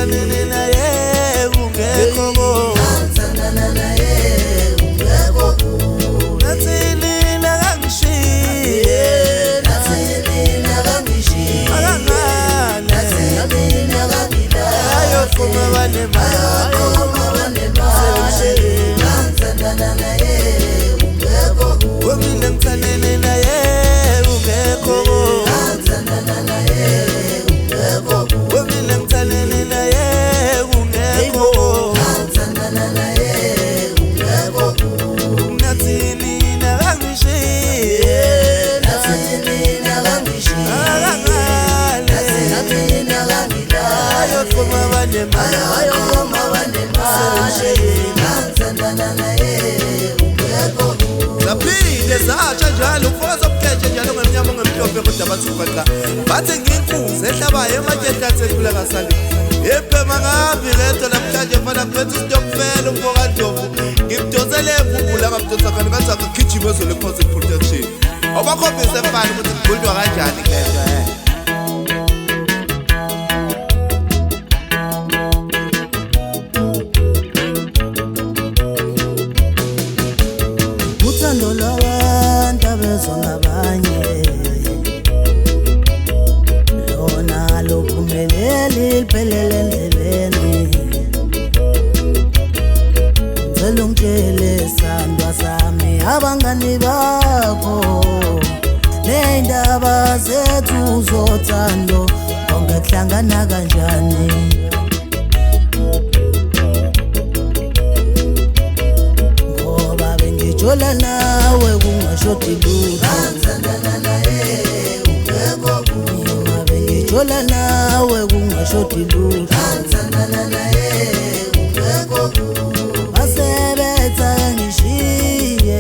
ngithandane naye ungekho ngithandana naye ungekho nathini nakangishiye ayofuma banemali ngithandana naye ungekho wemine ngithandane naye ungekho ngithandana naye ungekho wemine ngithandane naye ungekho ngithandana naye ungekho nathini nakangishiye ayofuma banemali zaphinde zasha njalo umfokazi obuketshe njalo ngemnyama ngemhlophe kodwa bathuqaqa bathi nginkunzi ehlabayo ematyeni asekhula kasali ephema ngabi leto namhlanje mfana kuphethe isitokufela umfokandlovu ngimdonsele emvumbula ngamdonsa khani kathi akagijima ezole cause protection awubakhombise mfana ukuthi kukhulunywa kanjani kulento uthando lwabantu abezwa ngabanye lona luphumeleli liphelele endleleni ngicela ungitshele sandwa sami abangani bakho ney'ndaba zethu zothando konke kuhlangana kanjani Jola nawe kungashoti lutho ngithandana naye ungekho Jola nawe kungashoti lutho ngithandana naye ungekho Asebetha ngishiye